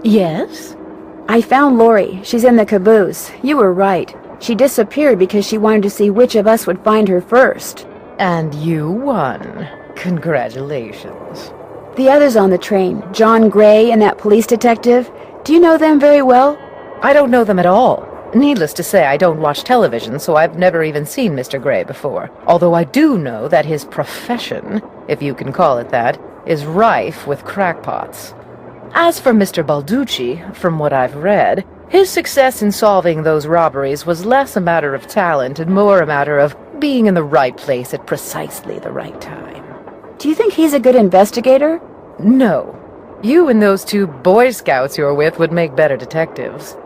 Yes? I found Lori. She's in the caboose. You were right. She disappeared because she wanted to see which of us would find her first. And you won. Congratulations. The others on the train, John Gray and that police detective, do you know them very well? I don't know them at all. Needless to say, I don't watch television, so I've never even seen Mr. Gray before. Although I do know that his profession, if you can call it that, is rife with crackpots. As for Mr. Balducci, from what I've read, his success in solving those robberies was less a matter of talent and more a matter of being in the right place at precisely the right time. Do you think he's a good investigator? No. You and those two Boy Scouts you're with would make better detectives.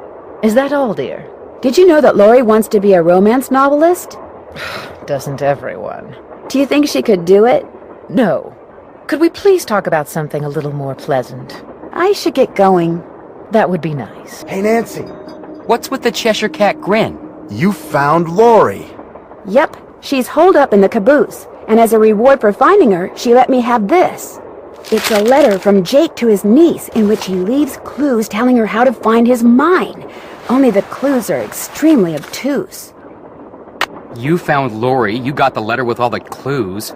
Is that all, dear? Did you know that Lori wants to be a romance novelist? Doesn't everyone? Do you think she could do it? No. Could we please talk about something a little more pleasant? I should get going. That would be nice. Hey, Nancy. What's with the Cheshire Cat grin? You found Lori. Yep, she's holed up in the caboose, and as a reward for finding her, she let me have this. It's a letter from Jake to his niece in which he leaves clues telling her how to find his mine. Only the clues are extremely obtuse. You found Lori, you got the letter with all the clues.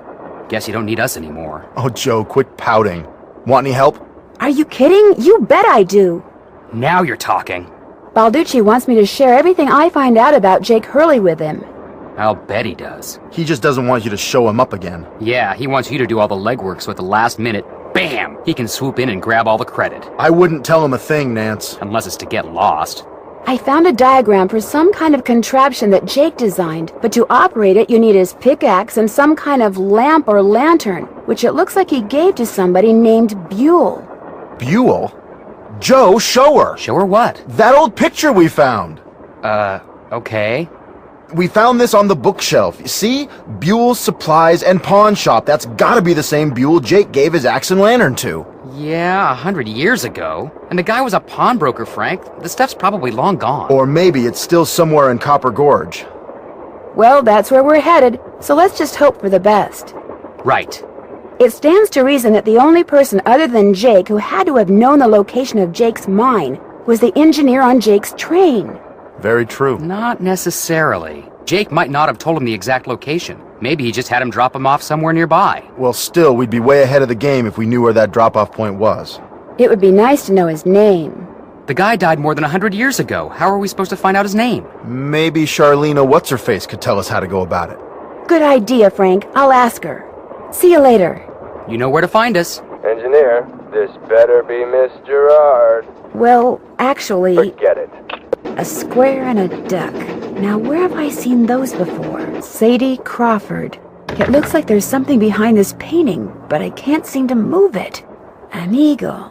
Guess you don't need us anymore. Oh, Joe, quit pouting. Want any help? Are you kidding? You bet I do. Now you're talking. Balducci wants me to share everything I find out about Jake Hurley with him. I'll bet he does. He just doesn't want you to show him up again. Yeah, he wants you to do all the legwork so at the last minute, bam, he can swoop in and grab all the credit. I wouldn't tell him a thing, Nance. Unless it's to get lost. I found a diagram for some kind of contraption that Jake designed, but to operate it you need his pickaxe and some kind of lamp or lantern, which it looks like he gave to somebody named Buell. Buell? Joe, show her! Show her what? That old picture we found! Okay. We found this on the bookshelf. See? Buell's Supplies and Pawn Shop. That's gotta be the same Buell Jake gave his axe and lantern to. Yeah, 100 years ago. And the guy was a pawnbroker, Frank. The stuff's probably long gone. Or maybe it's still somewhere in Copper Gorge. Well, that's where we're headed, so let's just hope for the best. Right. It stands to reason that the only person other than Jake who had to have known the location of Jake's mine was the engineer on Jake's train. Very true. Not necessarily. Jake might not have told him the exact location. Maybe he just had him drop him off somewhere nearby. Well, still, we'd be way ahead of the game if we knew where that drop-off point was. It would be nice to know his name. The guy died more than 100 years ago. How are we supposed to find out his name? Maybe Charlena What's-Her-Face could tell us how to go about it. Good idea, Frank. I'll ask her. See you later. You know where to find us. Engineer, this better be Miss Gerard. Well, actually, Forget it. a square and a duck. Now, where have I seen those before? Sadie Crawford. It looks like there's something behind this painting, but I can't seem to move it. An eagle.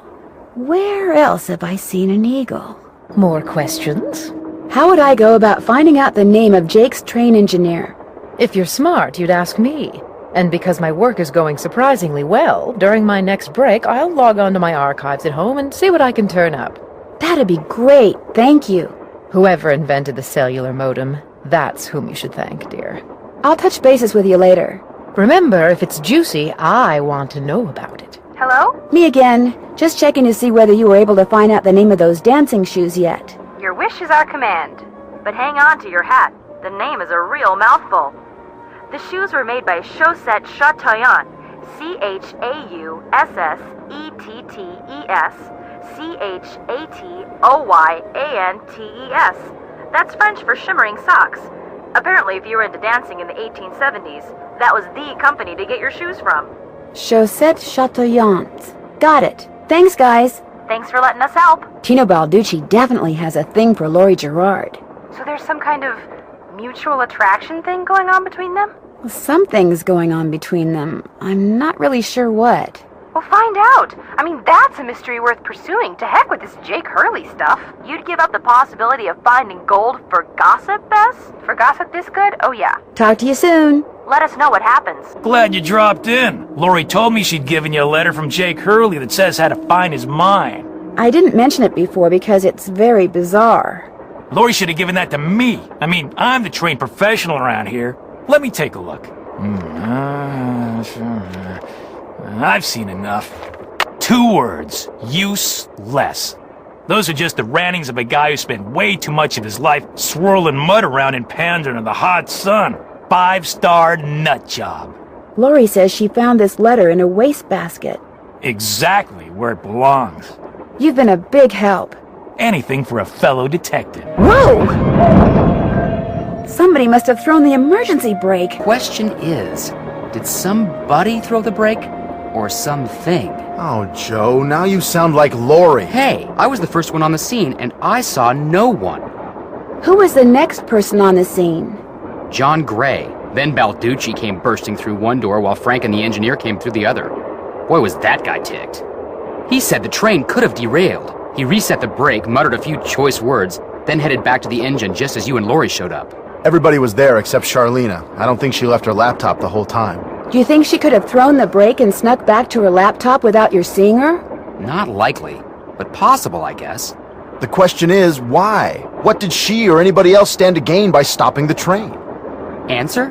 Where else have I seen an eagle? More questions? How would I go about finding out the name of Jake's train engineer? If you're smart, you'd ask me. And because my work is going surprisingly well, during my next break, I'll log on to my archives at home and see what I can turn up. That'd be great, thank you. Whoever invented the cellular modem, that's whom you should thank, dear. I'll touch bases with you later. Remember, if it's juicy, I want to know about it. Hello? Me again. Just checking to see whether you were able to find out the name of those dancing shoes yet. Your wish is our command. But hang on to your hat. The name is a real mouthful. The shoes were made by Chaussette Chateauyantes, Chaussetoyantes. That's French for shimmering socks. Apparently, if you were into dancing in the 1870s, that was the company to get your shoes from. Chaussette Chateauyantes. Got it. Thanks, guys. Thanks for letting us help. Tino Balducci definitely has a thing for Lori Gerard. So there's some kind of mutual attraction thing going on between them? Well, something's going on between them. I'm not really sure what. Well, find out. I mean, that's a mystery worth pursuing. To heck with this Jake Hurley stuff. You'd give up the possibility of finding gold for gossip, Bess? For gossip this good? Oh, yeah. Talk to you soon. Let us know what happens. Glad you dropped in. Lori told me she'd given you a letter from Jake Hurley that says how to find his mine. I didn't mention it before because it's very bizarre. Lori should have given that to me. I mean, I'm the trained professional around here. Let me take a look. I've seen enough. 2 words. Useless. Those are just the rantings of a guy who spent way too much of his life swirling mud around in pans under the hot sun. 5-star nut job. Lori says she found this letter in a wastebasket. Exactly where it belongs. You've been a big help. Anything for a fellow detective. Whoa! Somebody must have thrown the emergency brake. Question is, did somebody throw the brake? Or something? Oh, Joe, now you sound like Lori. Hey, I was the first one on the scene, and I saw no one. Who was the next person on the scene? John Gray. Then Balducci came bursting through one door while Frank and the engineer came through the other. Boy, was that guy ticked. He said the train could have derailed. He reset the brake, muttered a few choice words, then headed back to the engine just as you and Lori showed up. Everybody was there except Charlena. I don't think she left her laptop the whole time. Do you think she could have thrown the brake and snuck back to her laptop without your seeing her? Not likely, but possible, I guess. The question is, why? What did she or anybody else stand to gain by stopping the train? Answer?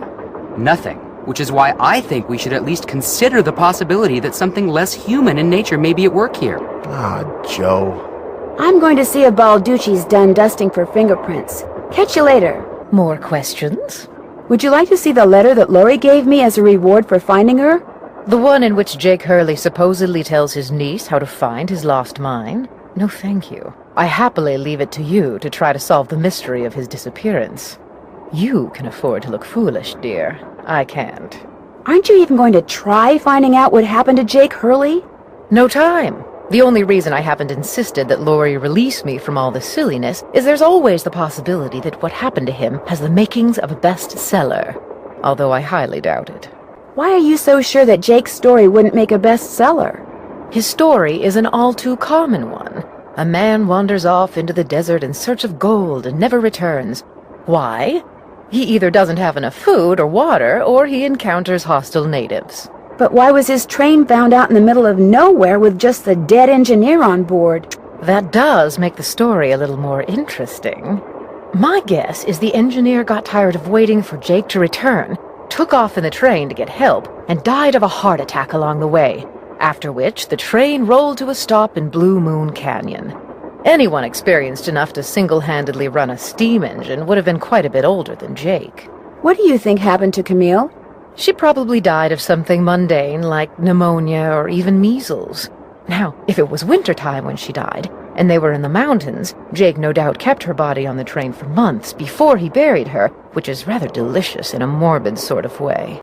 Nothing. Which is why I think we should at least consider the possibility that something less human in nature may be at work here. Ah, Joe. I'm going to see if Balducci's done dusting for fingerprints. Catch you later. More questions? Would you like to see the letter that Lori gave me as a reward for finding her? The one in which Jake Hurley supposedly tells his niece how to find his lost mine? No, thank you. I happily leave it to you to try to solve the mystery of his disappearance. You can afford to look foolish, dear. I can't. Aren't you even going to try finding out what happened to Jake Hurley? No time. The only reason I haven't insisted that Lori release me from all this silliness is there's always the possibility that what happened to him has the makings of a bestseller, although I highly doubt it. Why are you so sure that Jake's story wouldn't make a bestseller? His story is an all-too-common one. A man wanders off into the desert in search of gold and never returns. Why? He either doesn't have enough food or water, or he encounters hostile natives. But why was his train found out in the middle of nowhere with just the dead engineer on board? That does make the story a little more interesting. My guess is the engineer got tired of waiting for Jake to return, took off in the train to get help, and died of a heart attack along the way, after which the train rolled to a stop in Blue Moon Canyon. Anyone experienced enough to single-handedly run a steam engine would have been quite a bit older than Jake. What do you think happened to Camille? She probably died of something mundane like pneumonia or even measles. Now, if it was wintertime when she died, and they were in the mountains, Jake no doubt kept her body on the train for months before he buried her, which is rather delicious in a morbid sort of way.